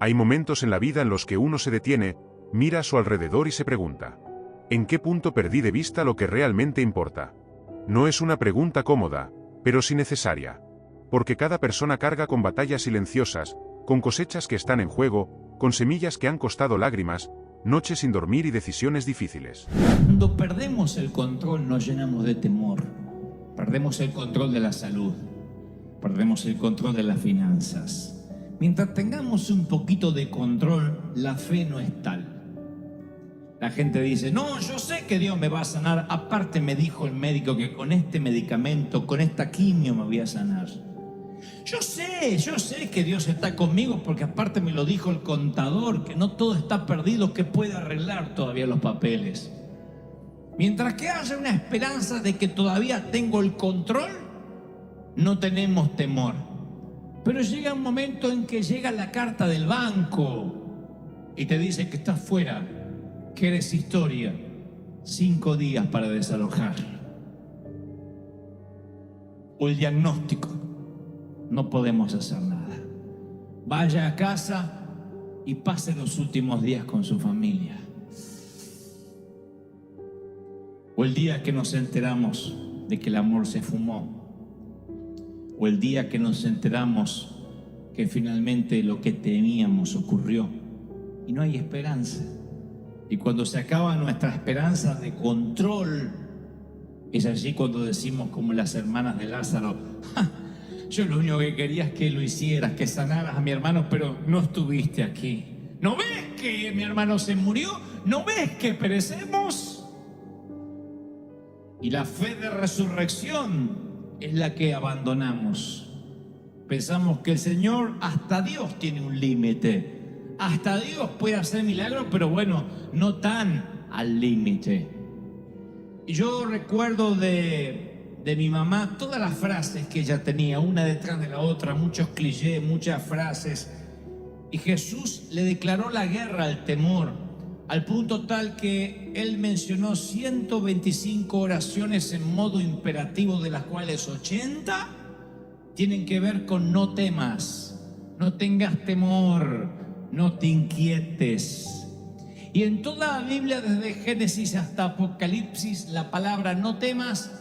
Hay momentos en la vida en los que uno se detiene, mira a su alrededor y se pregunta: ¿en qué punto perdí de vista lo que realmente importa? No es una pregunta cómoda, pero sí necesaria. Porque cada persona carga con batallas silenciosas, con cosechas que están en juego, con semillas que han costado lágrimas, noches sin dormir y decisiones difíciles. Cuando perdemos el control nos llenamos de temor. Perdemos el control de la salud. Perdemos el control de las finanzas. Mientras tengamos un poquito de control, la fe no es tal. La gente dice: no, yo sé que Dios me va a sanar. Aparte me dijo el médico que con este medicamento, con esta quimio me voy a sanar. Yo sé que Dios está conmigo porque aparte me lo dijo el contador, que no todo está perdido, que puede arreglar todavía los papeles. Mientras que haya una esperanza de que todavía tengo el control, no tenemos temor. Pero llega un momento en que llega la carta del banco y te dice que estás fuera, que eres historia, 5 días para desalojar. O el diagnóstico: no podemos hacer nada. Vaya a casa y pase los últimos días con su familia. O el día que nos enteramos de que el amor se fumó. O el día que nos enteramos que finalmente lo que temíamos ocurrió y no hay esperanza. Y cuando se acaba nuestra esperanza de control, es allí cuando decimos como las hermanas de Lázaro: ¡ja! Yo lo único que quería es que lo hicieras, que sanaras a mi hermano, pero no estuviste aquí. ¿No ves que mi hermano se murió? ¿No ves que perecemos? Y la fe de resurrección es la que abandonamos. Pensamos que el Señor, hasta Dios tiene un límite. Hasta Dios puede hacer milagros, pero bueno, no tan al límite. Y yo recuerdo de mi mamá todas las frases que ella tenía, una detrás de la otra, muchos clichés, muchas frases. Y Jesús le declaró la guerra al temor, al punto tal que él mencionó 125 oraciones en modo imperativo, de las cuales 80 tienen que ver con no temas, no tengas temor, no te inquietes. Y en toda la Biblia, desde Génesis hasta Apocalipsis, la palabra no temas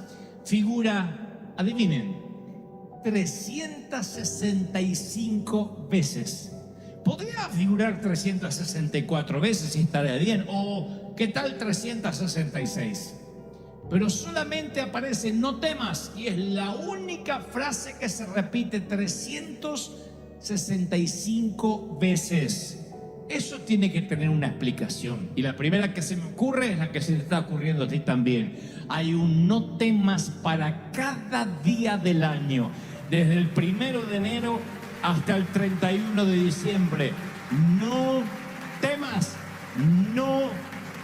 figura, adivinen, 365 veces. Podría figurar 364 veces y estaría bien, o ¿qué tal 366? Pero solamente aparece no temas y es la única frase que se repite 365 veces. Eso tiene que tener una explicación. Y la primera que se me ocurre es la que se te está ocurriendo a ti también. Hay un no temas para cada día del año, desde el 1 de enero hasta el 31 de diciembre. No temas, no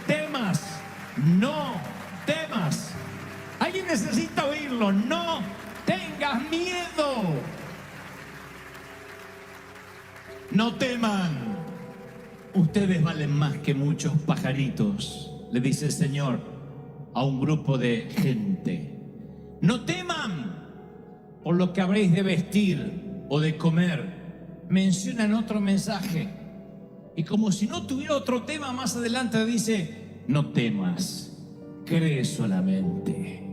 temas, no temas. Alguien necesita oírlo. No tengas miedo. No teman. Ustedes valen más que muchos pajaritos, le dice el Señor a un grupo de gente. No teman por lo que habréis de vestir o de comer. Mencionan otro mensaje. Y como si no tuviera otro tema, más adelante dice: no temas, cree solamente.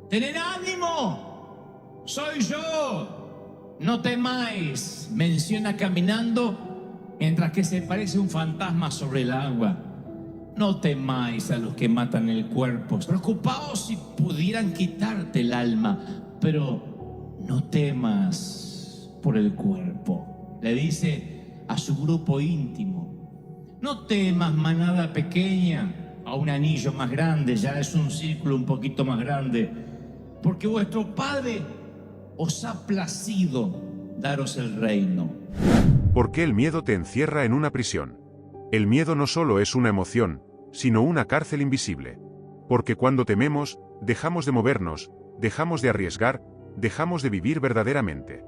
Tened ánimo, soy yo, no temáis. Menciona caminando mientras que se parece un fantasma sobre el agua. No temáis a los que matan el cuerpo. Preocupaos si pudieran quitarte el alma, pero no temas por el cuerpo. Le dice a su grupo íntimo: no temas, manada pequeña, a un anillo más grande, ya es un círculo un poquito más grande, porque vuestro Padre os ha placido daros el reino. ¿Por qué el miedo te encierra en una prisión? El miedo no solo es una emoción, sino una cárcel invisible. Porque cuando tememos, dejamos de movernos, dejamos de arriesgar, dejamos de vivir verdaderamente.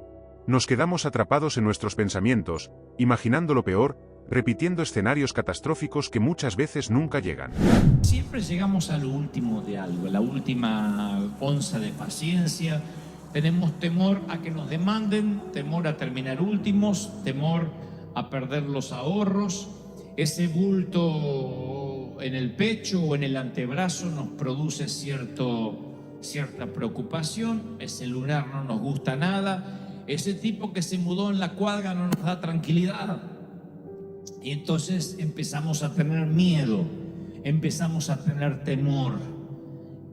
Nos quedamos atrapados en nuestros pensamientos, imaginando lo peor, repitiendo escenarios catastróficos que muchas veces nunca llegan. Siempre llegamos a lo último de algo, la última onza de paciencia. Tenemos temor a que nos demanden, temor a terminar últimos, temor a perder los ahorros. Ese bulto en el pecho o en el antebrazo nos produce cierta preocupación. Ese lunar no nos gusta nada. Ese tipo que se mudó en la cuadra no nos da tranquilidad. Y entonces empezamos a tener miedo, empezamos a tener temor.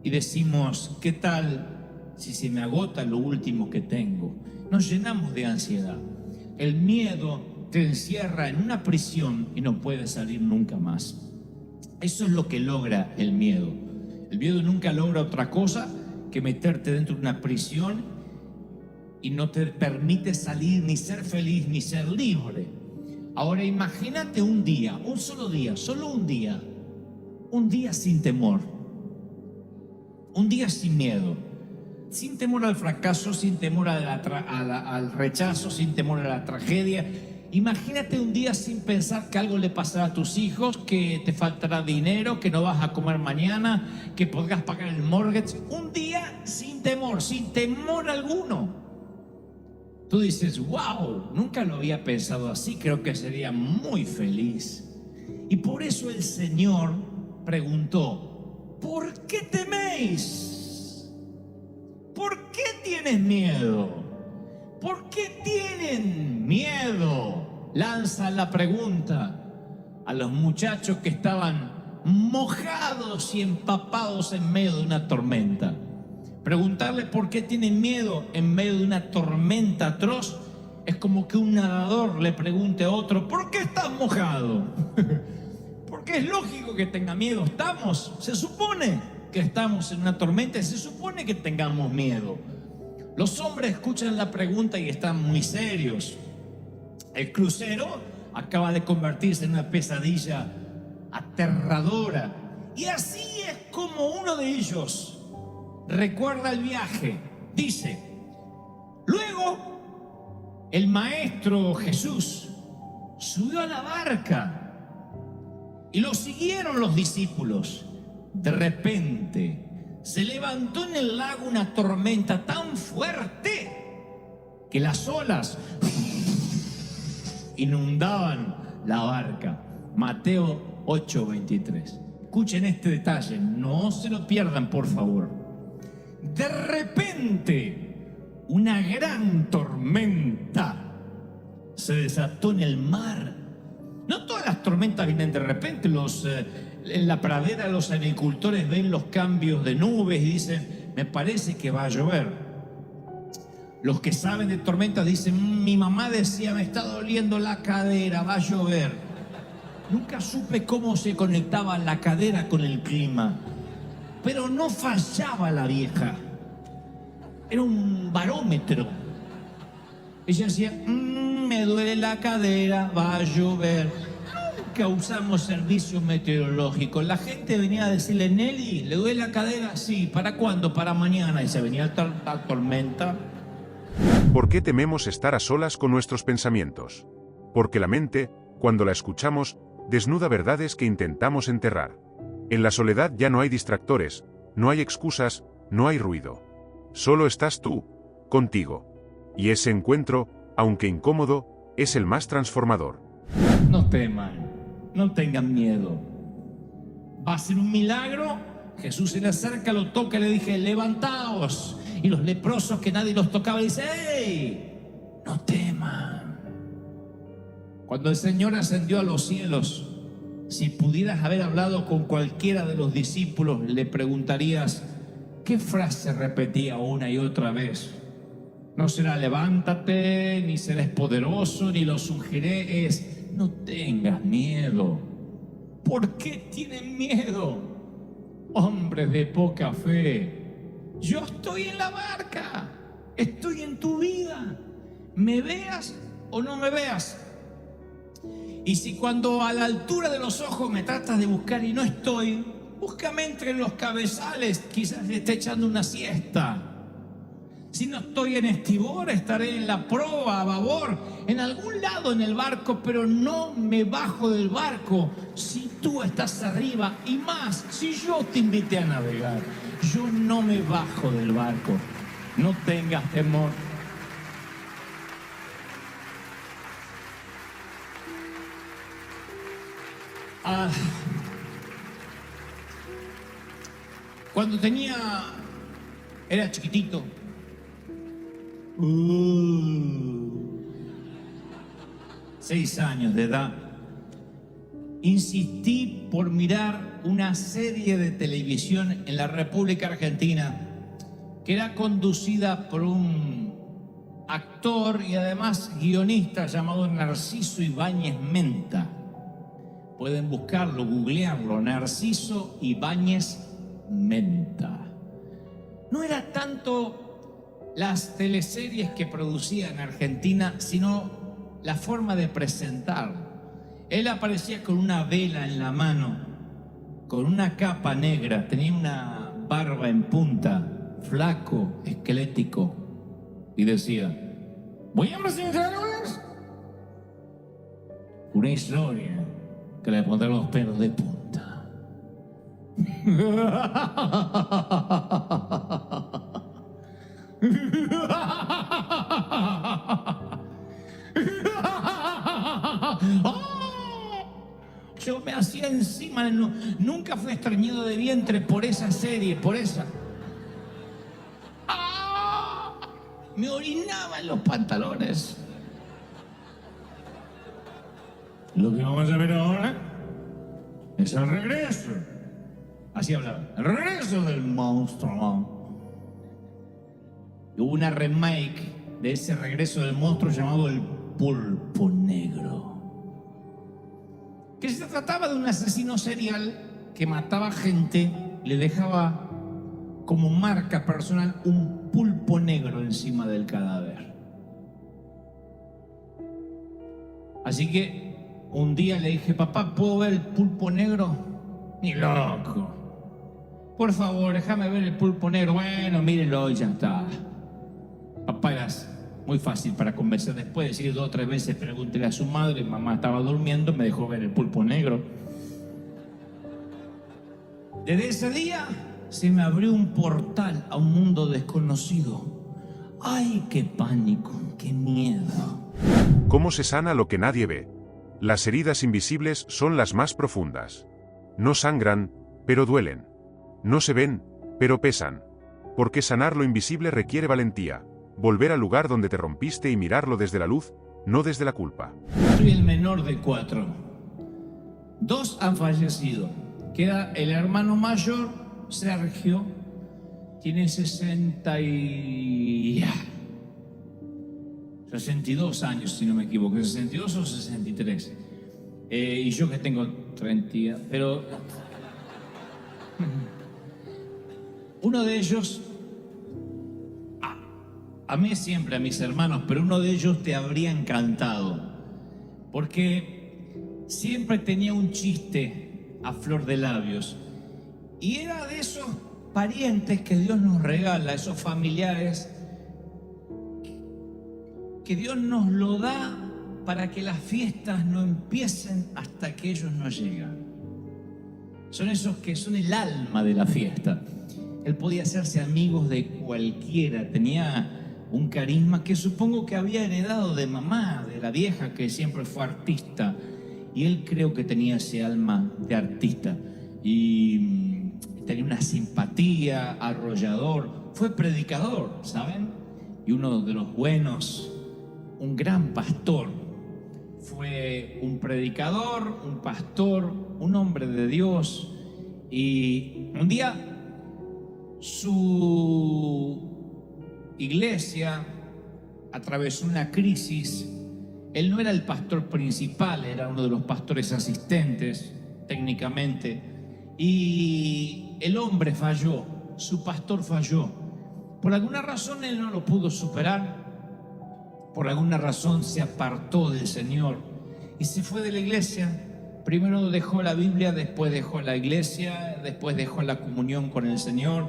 Y decimos, ¿qué tal si se me agota lo último que tengo? Nos llenamos de ansiedad. El miedo te encierra en una prisión y no puedes salir nunca más. Eso es lo que logra el miedo. El miedo nunca logra otra cosa que meterte dentro de una prisión y no te permite salir, ni ser feliz, ni ser libre. Ahora imagínate un día, un solo día, solo un día sin temor, un día sin miedo, sin temor al fracaso, sin temor al rechazo, sin temor a la tragedia. Imagínate un día sin pensar que algo le pasará a tus hijos, que te faltará dinero, que no vas a comer mañana, que podrás pagar el mortgage. Un día sin temor alguno. Tú dices, wow, nunca lo había pensado así, creo que sería muy feliz. Y por eso el Señor preguntó, ¿por qué teméis? ¿Por qué tienes miedo? ¿Por qué tienen miedo? Lanza la pregunta a los muchachos que estaban mojados y empapados en medio de una tormenta. Preguntarle por qué tienen miedo en medio de una tormenta atroz es como que un nadador le pregunte a otro, ¿por qué estás mojado? Porque es lógico que tenga miedo. Se supone que estamos en una tormenta y se supone que tengamos miedo. Los hombres escuchan la pregunta y están muy serios. El crucero acaba de convertirse en una pesadilla aterradora. Y así es como uno de ellos recuerda el viaje. Dice, luego el maestro Jesús subió a la barca y lo siguieron los discípulos. De repente se levantó en el lago una tormenta tan fuerte que las olas inundaban la barca. Mateo 8:23. Escuchen este detalle, no se lo pierdan, por favor. De repente, una gran tormenta se desató en el mar. No todas las tormentas vienen de repente. En la pradera los agricultores ven los cambios de nubes y dicen, me parece que va a llover. Los que saben de tormentas dicen, mi mamá decía, me está doliendo la cadera, va a llover. Nunca supe cómo se conectaba la cadera con el clima, pero no fallaba la vieja. Era un barómetro. Ella decía, me duele la cadera, va a llover. Nunca usamos servicio meteorológico. La gente venía a decirle, Nelly, ¿le duele la cadera? Sí, ¿para cuándo? Para mañana. Y se venía la tormenta. ¿Por qué tememos estar a solas con nuestros pensamientos? Porque la mente, cuando la escuchamos, desnuda verdades que intentamos enterrar. En la soledad ya no hay distractores, no hay excusas, no hay ruido. Solo estás tú, contigo. Y ese encuentro, aunque incómodo, es el más transformador. No teman, no tengan miedo. Va a ser un milagro. Jesús se le acerca, lo toca y le dije, levantaos. Y los leprosos que nadie los tocaba, dice, ¡hey! No teman. Cuando el Señor ascendió a los cielos, si pudieras haber hablado con cualquiera de los discípulos, le preguntarías, ¿qué frase repetía una y otra vez? No será levántate, ni serás poderoso, ni los ungiré, es no tengas miedo. ¿Por qué tienen miedo? Hombres de poca fe. Yo estoy en la barca, estoy en tu vida, me veas o no me veas. Y si cuando a la altura de los ojos me tratas de buscar y no estoy, búscame entre los cabezales, quizás esté echando una siesta. Si no estoy en estribor, estaré en la proa, a babor, en algún lado en el barco, pero no me bajo del barco si tú estás arriba, y más si yo te invité a navegar. Yo no me bajo del barco. No tengas temor. Ah, cuando era chiquitito, 6 años de edad, insistí por mirar una serie de televisión en la República Argentina que era conducida por un actor y además guionista llamado Narciso Ibáñez Menta. Pueden buscarlo, googlearlo, Narciso Ibáñez Menta. No era tanto las teleseries que producía en Argentina, sino la forma de presentar. Él aparecía con una vela en la mano, con una capa negra, tenía una barba en punta, flaco, esquelético, y decía: voy a presentarles una historia que le pondrá los pelos de punta. Yo me hacía encima, nunca fui estreñido de vientre por esa serie, por esa. Me orinaba en los pantalones. Lo que vamos a ver ahora es el regreso. Así hablaba. El regreso del monstruo. Hubo una remake de ese regreso del monstruo llamado El Pulpo Negro, que se trataba de un asesino serial que mataba gente, le dejaba como marca personal un pulpo negro encima del cadáver. Así que un día le dije: papá, ¿puedo ver el pulpo negro? Ni loco. Por favor, déjame ver el pulpo negro. Bueno, mírenlo y ya está. Papá era muy fácil para convencer. Después de decir 2 o 3 veces, pregúntele a su madre. Mamá estaba durmiendo, me dejó ver el pulpo negro. Desde ese día se me abrió un portal a un mundo desconocido. ¡Ay, qué pánico, qué miedo! ¿Cómo se sana lo que nadie ve? Las heridas invisibles son las más profundas. No sangran, pero duelen. No se ven, pero pesan. Porque sanar lo invisible requiere valentía. Volver al lugar donde te rompiste y mirarlo desde la luz, no desde la culpa. Soy el menor de 4. 2 han fallecido. Queda el hermano mayor, Sergio. Tiene 62 años, si no me equivoco. 62 o 63. Y yo que tengo 30. Pero uno de ellos, amé siempre a mis hermanos, pero uno de ellos te habría encantado, porque siempre tenía un chiste a flor de labios, y era de esos parientes que Dios nos regala, esos familiares que Dios nos lo da para que las fiestas no empiecen hasta que ellos no llegan. Son esos que son el alma de la fiesta. Él podía hacerse amigos de cualquiera, tenía un carisma que supongo que había heredado de mamá, de la vieja que siempre fue artista, y él creo que tenía ese alma de artista y tenía una simpatía, arrollador, fue predicador, ¿saben? Y uno de los buenos, un gran pastor, fue un predicador, un pastor, un hombre de Dios. Y un día su iglesia atravesó una crisis. Él no era el pastor principal, era uno de los pastores asistentes técnicamente, y el hombre falló, su pastor falló. Por alguna razón él no lo pudo superar, por alguna razón se apartó del Señor y se fue de la iglesia. Primero dejó la Biblia, después dejó la iglesia, después dejó la comunión con el Señor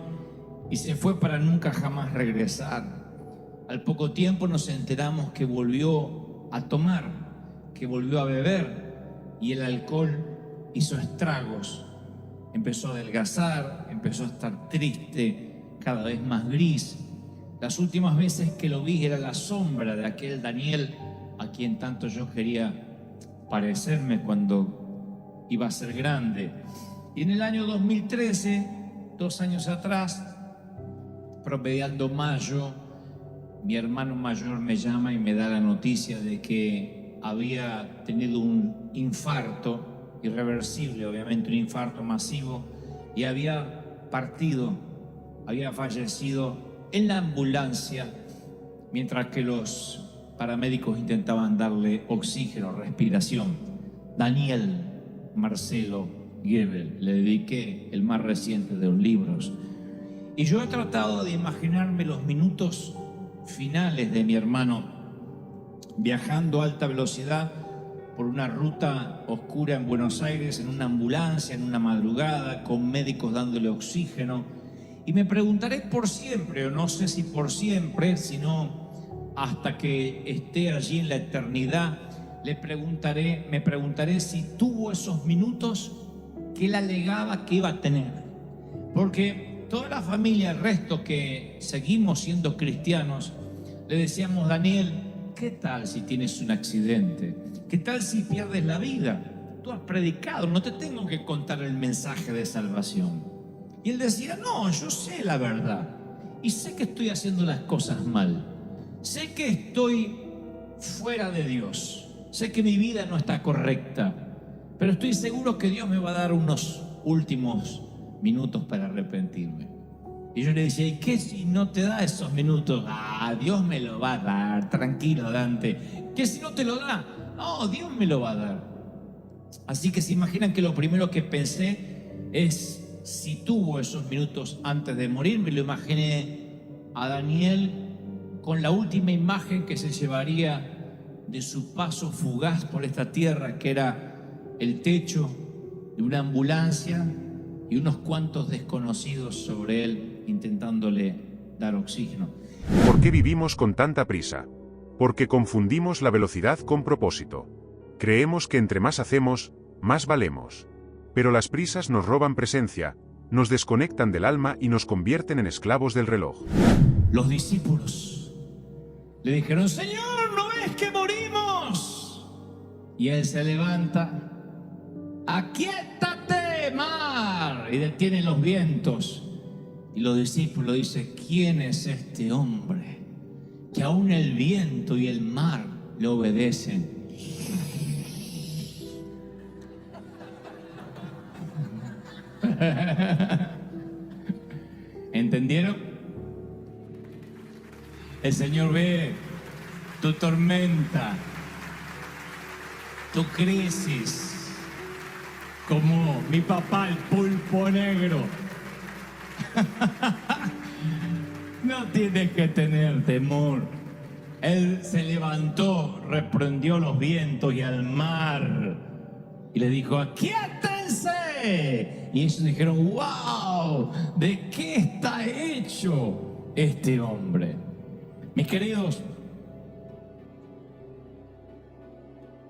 y se fue para nunca jamás regresar. Al poco tiempo nos enteramos que volvió a tomar, que volvió a beber, y el alcohol hizo estragos. Empezó a adelgazar, empezó a estar triste, cada vez más gris. Las últimas veces que lo vi era la sombra de aquel Daniel a quien tanto yo quería parecerme cuando iba a ser grande. Y en el año 2013, 2 años atrás, promediando mayo, mi hermano mayor me llama y me da la noticia de que había tenido un infarto irreversible, obviamente un infarto masivo, y había fallecido en la ambulancia mientras que los paramédicos intentaban darle oxígeno, respiración. Daniel Marcelo Gebel, le dediqué el más reciente de los libros. Y yo he tratado de imaginarme los minutos finales de mi hermano viajando a alta velocidad por una ruta oscura en Buenos Aires, en una ambulancia, en una madrugada, con médicos dándole oxígeno. Y me preguntaré por siempre, o no sé si por siempre, sino hasta que esté allí en la eternidad, me preguntaré si tuvo esos minutos que él alegaba que iba a tener. Porque toda la familia, el resto que seguimos siendo cristianos, le decíamos: Daniel, ¿qué tal si tienes un accidente? ¿Qué tal si pierdes la vida? Tú has predicado, no te tengo que contar el mensaje de salvación. Y él decía: no, yo sé la verdad y sé que estoy haciendo las cosas mal. Sé que estoy fuera de Dios. Sé que mi vida no está correcta, pero estoy seguro que Dios me va a dar unos últimos minutos para arrepentirme. Y yo le decía: ¿y qué si no te da esos minutos? Dios me lo va a dar, tranquilo, Dante. ¿Qué si no te lo da? No, Dios me lo va a dar. Así que se imaginan que lo primero que pensé es si tuvo esos minutos antes de morir. Me lo imaginé a Daniel con la última imagen que se llevaría de su paso fugaz por esta tierra, que era el techo de una ambulancia y unos cuantos desconocidos sobre él intentándole dar oxígeno. ¿Por qué vivimos con tanta prisa? Porque confundimos la velocidad con propósito. Creemos que entre más hacemos, más valemos. Pero las prisas nos roban presencia, nos desconectan del alma y nos convierten en esclavos del reloj. Los discípulos le dijeron: Señor, ¿no ves que morimos? Y él se levanta: aquíétate, mar, y detiene los vientos. Y los discípulos dicen: ¿quién es este hombre que aún el viento y el mar le obedecen? ¿Entendieron? El Señor ve tu tormenta, tu crisis, como mi papá, el pulpo negro. No tienes que tener temor. Él se levantó, reprendió los vientos y al mar y le dijo: aquíétense. Y ellos dijeron: wow, ¿de qué está hecho este hombre? Mis queridos,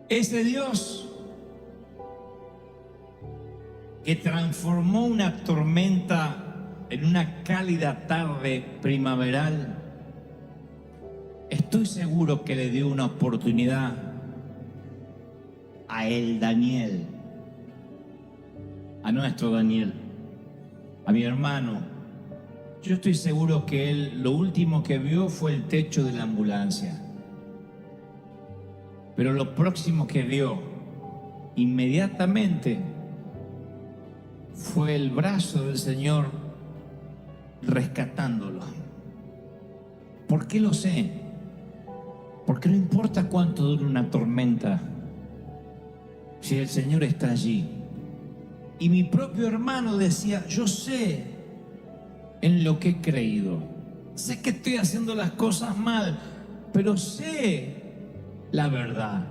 ese Dios que transformó una tormenta en una cálida tarde primaveral, estoy seguro que le dio una oportunidad a el Daniel, a nuestro Daniel, a mi hermano. Yo estoy seguro que él lo último que vio fue el techo de la ambulancia, pero lo próximo que vio inmediatamente fue el brazo del Señor rescatándolo. ¿Por qué lo sé? Porque no importa cuánto dure una tormenta, si el Señor está allí. Y mi propio hermano decía: yo sé en lo que he creído, sé que estoy haciendo las cosas mal, pero sé la verdad.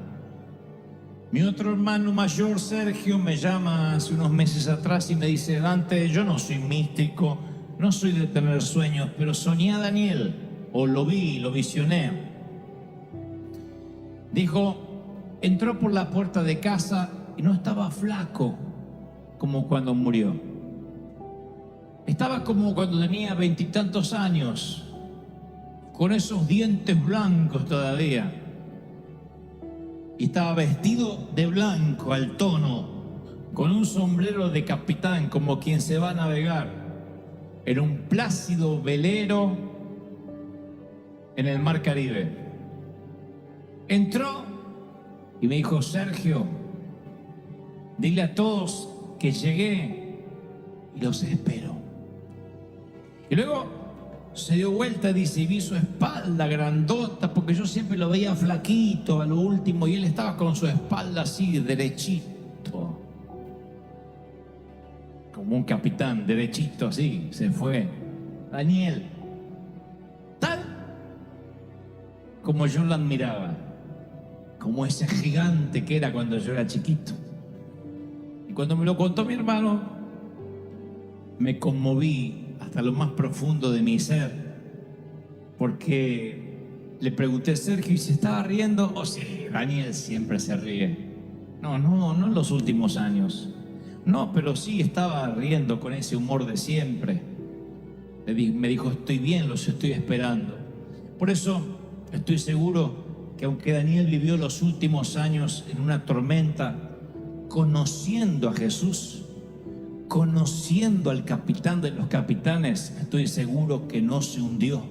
Mi otro hermano mayor, Sergio, me llama hace unos meses atrás y me dice: Dante, yo no soy místico, no soy de tener sueños, pero soñé a Daniel, o lo vi, lo visioné. Dijo: entró por la puerta de casa y no estaba flaco como cuando murió. Estaba como cuando tenía 20 y tantos años, con esos dientes blancos todavía. Y estaba vestido de blanco al tono con un sombrero de capitán como quien se va a navegar en un plácido velero en el mar Caribe. Entró y me dijo: Sergio, dile a todos que llegué y los espero. Y luego se dio vuelta, dice, y vi su espalda grandota, porque yo siempre lo veía flaquito a lo último, y él estaba con su espalda así, derechito, como un capitán, derechito así. Se fue Daniel, tal como yo lo admiraba, como ese gigante que era cuando yo era chiquito. Y cuando me lo contó mi hermano, me conmoví hasta lo más profundo de mi ser, porque le pregunté a Sergio y se estaba riendo. O sí, Daniel siempre se ríe. No en los últimos años. No, pero sí estaba riendo con ese humor de siempre. Me dijo: estoy bien, los estoy esperando. Por eso estoy seguro que aunque Daniel vivió los últimos años en una tormenta, conociendo a Jesús, conociendo al capitán de los capitanes, estoy seguro que no se hundió.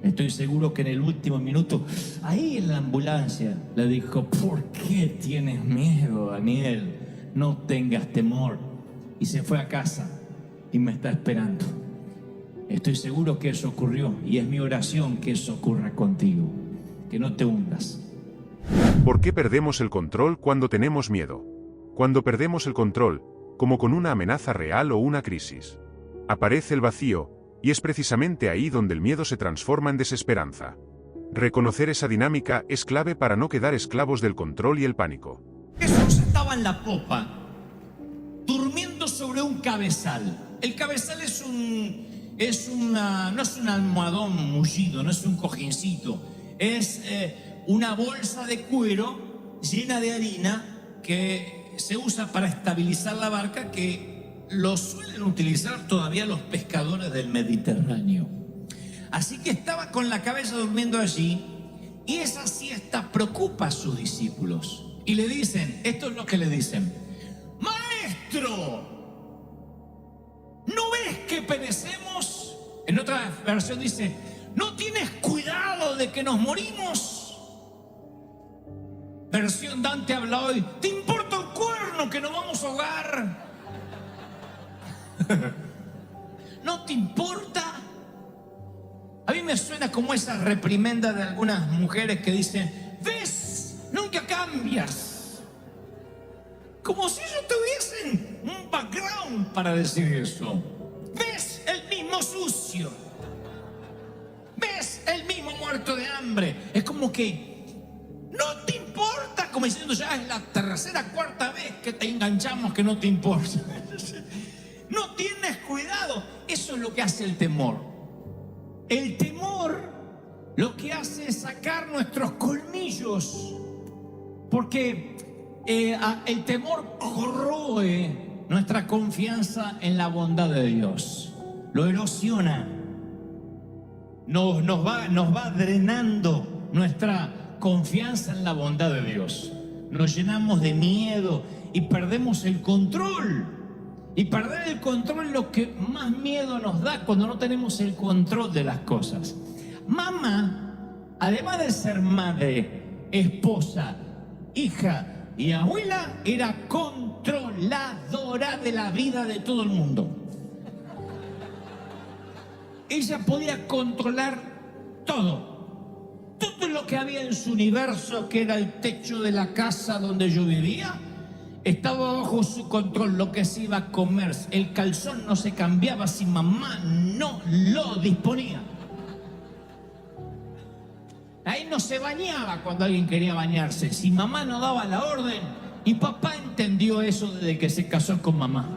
Estoy seguro que en el último minuto, ahí en la ambulancia, le dijo: ¿por qué tienes miedo, Daniel? No tengas temor. Y se fue a casa y me está esperando. Estoy seguro que eso ocurrió, y es mi oración que eso ocurra contigo, que no te hundas. ¿Por qué perdemos el control cuando tenemos miedo? Cuando perdemos el control, como con una amenaza real o una crisis, aparece el vacío, y es precisamente ahí donde el miedo se transforma en desesperanza. Reconocer esa dinámica es clave para no quedar esclavos del control y el pánico. Jesús estaba en la popa, durmiendo sobre un cabezal. El cabezal no es un almohadón mullido, no es un cojincito, es una bolsa de cuero llena de harina que se usa para estabilizar la barca, que lo suelen utilizar todavía los pescadores del Mediterráneo. Así que estaba con la cabeza durmiendo allí, y esa siesta preocupa a sus discípulos. Y le dicen, esto es lo que le dicen: Maestro, ¿no ves que perecemos? En otra versión dice: ¿no tienes cuidado de que nos morimos? Versión Dante habla hoy: ¿te importa un cuerno que nos vamos a ahogar? ¿No te importa? A mí me suena como esa reprimenda de algunas mujeres que dicen: ¿ves? Nunca cambias. Como si ellos tuviesen un background para decir eso. ¿Ves? El mismo sucio. ¿Ves? El mismo muerto de hambre. Es como que no te importa, como diciendo: ya es la tercera, cuarta vez que te enganchamos que no te importa. No tienes cuidado. Eso es lo que hace el temor. El temor lo que hace es sacar nuestros colmillos, porque el temor corroe nuestra confianza en la bondad de Dios, lo erosiona, nos va drenando nuestra confianza en la bondad de Dios. Nos llenamos de miedo y perdemos el control. Y perder el control es lo que más miedo nos da, cuando no tenemos el control de las cosas. Mamá, además de ser madre, esposa, hija y abuela, era controladora de la vida de todo el mundo. Ella podía controlar todo. Todo lo que había en su universo, que era el techo de la casa donde yo vivía, estaba bajo su control. Lo que se iba a comer, el calzón no se cambiaba si mamá no lo disponía. Ahí no se bañaba cuando alguien quería bañarse si mamá no daba la orden. Y papá entendió eso desde que se casó con mamá.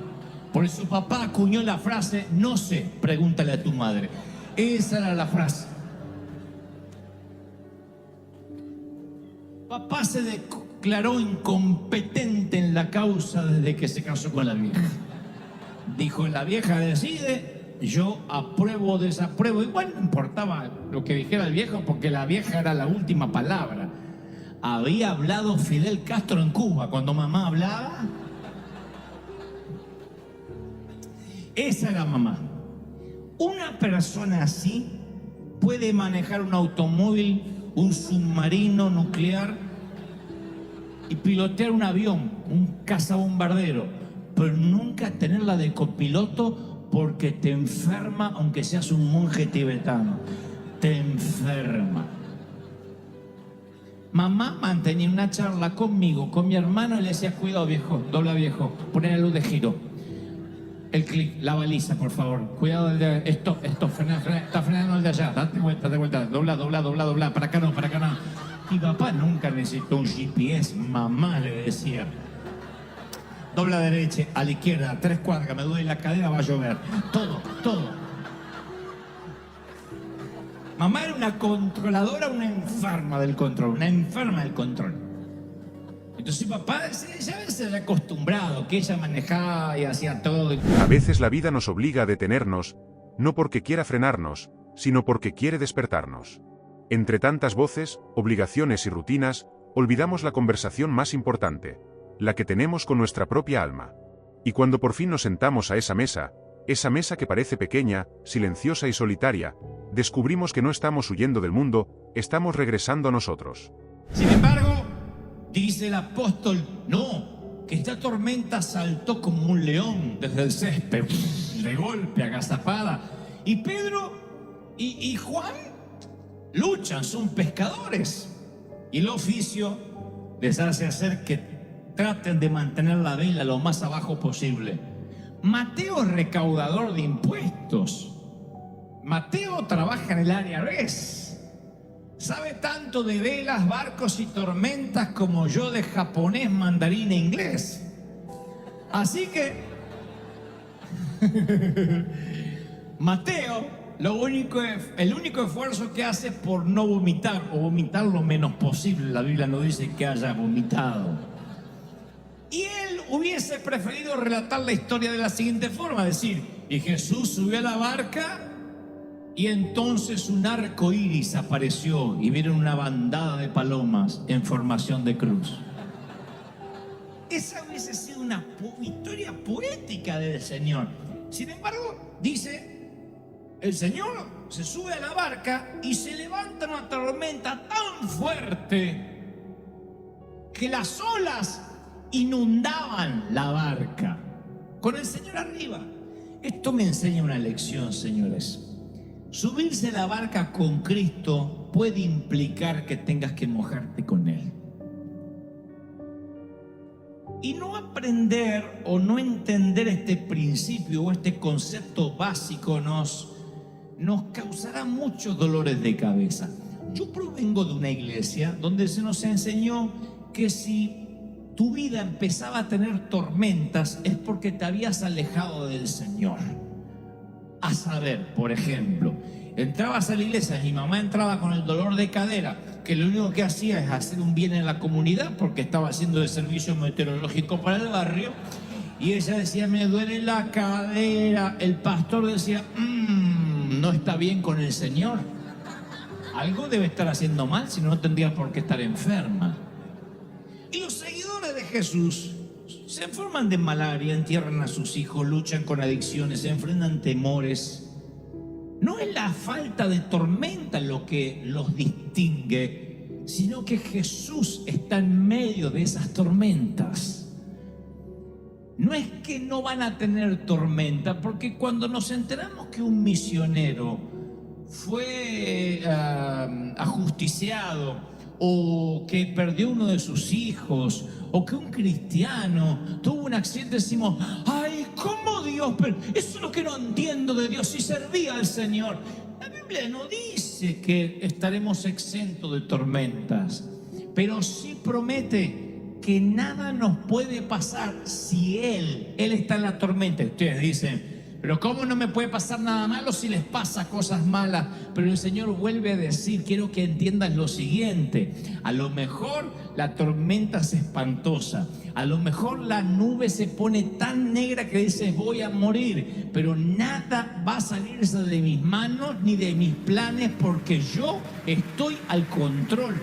Por eso papá acuñó la frase: no sé, pregúntale a tu madre. Esa era la frase. Papá se declaró incompetente en la causa desde que se casó con la vieja. Dijo: la vieja decide, yo apruebo o desapruebo. Igual no importaba lo que dijera el viejo, porque la vieja era la última palabra. Había hablado Fidel Castro en Cuba. Cuando mamá hablaba, Esa era mamá. Una persona así puede manejar un automóvil, un submarino nuclear y pilotear un avión, un cazabombardero, pero nunca tenerla de copiloto porque te enferma, aunque seas un monje tibetano. Te enferma. Mamá mantenía una charla conmigo, con mi hermano, y le decía: cuidado viejo, dobla viejo, poné la luz de giro, el clic, la baliza, por favor, cuidado, esto, frena, está frenando el de allá, date vuelta, dobla, para acá no. Y papá nunca necesitó un GPS, mamá le decía: dobla derecha, a la izquierda, 3 cuadras, me duele la cadera, va a llover, todo. Mamá era una controladora, una enferma del control. Entonces papá ya se había acostumbrado, que ella manejaba y hacía todo. A veces la vida nos obliga a detenernos, no porque quiera frenarnos, sino porque quiere despertarnos. Entre tantas voces, obligaciones y rutinas, olvidamos la conversación más importante, la que tenemos con nuestra propia alma. Y cuando por fin nos sentamos a esa mesa que parece pequeña, silenciosa y solitaria, descubrimos que no estamos huyendo del mundo, estamos regresando a nosotros. Sin embargo, dice el apóstol, no, que esta tormenta saltó como un león desde el césped, de golpe, agazapada. Y Pedro y Juan luchan, son pescadores. Y el oficio les hace hacer que traten de mantener la vela lo más abajo posible. Mateo es recaudador de impuestos. Mateo trabaja en el área IRS. Sabe tanto de velas, barcos y tormentas como yo de japonés, mandarín e inglés. Así que Mateo, el único esfuerzo que hace por no vomitar, o vomitar lo menos posible. La Biblia no dice que haya vomitado. Y él hubiese preferido relatar la historia de la siguiente forma, decir: y Jesús subió a la barca y entonces un arco iris apareció y vieron una bandada de palomas en formación de cruz. Esa hubiese sido una historia poética del Señor. Sin embargo, dice, el Señor se sube a la barca y se levanta una tormenta tan fuerte que las olas inundaban la barca con el Señor arriba. Esto me enseña una lección, señores. Subirse a la barca con Cristo puede implicar que tengas que mojarte con Él. Y no aprender o no entender este principio o este concepto básico nos causará muchos dolores de cabeza. Yo provengo de una iglesia donde se nos enseñó que si tu vida empezaba a tener tormentas es porque te habías alejado del Señor. A saber, por ejemplo, entrabas a la iglesia, mi mamá entraba con el dolor de cadera, que lo único que hacía es hacer un bien en la comunidad porque estaba haciendo el servicio meteorológico para el barrio, y ella decía: me duele la cadera. El pastor decía: no está bien con el Señor, algo debe estar haciendo mal, si no, no tendría por qué estar enferma. Y los seguidores de Jesús se enferman de malaria, entierran a sus hijos, luchan con adicciones, se enfrentan temores. No es la falta de tormenta lo que los distingue, sino que Jesús está en medio de esas tormentas. No es que no van a tener tormenta, porque cuando nos enteramos que un misionero fue ajusticiado, o que perdió uno de sus hijos, o que un cristiano tuvo un accidente, decimos: ay, ¿cómo Dios? Pero eso es lo que no entiendo de Dios, si servía al Señor. La Biblia no dice que estaremos exentos de tormentas, pero sí promete que nada nos puede pasar si Él está en la tormenta. Ustedes dicen: pero ¿cómo no me puede pasar nada malo si les pasa cosas malas? Pero el Señor vuelve a decir, quiero que entiendas lo siguiente: a lo mejor la tormenta es espantosa, a lo mejor la nube se pone tan negra que dices voy a morir, pero nada va a salirse de mis manos ni de mis planes, porque yo estoy al control.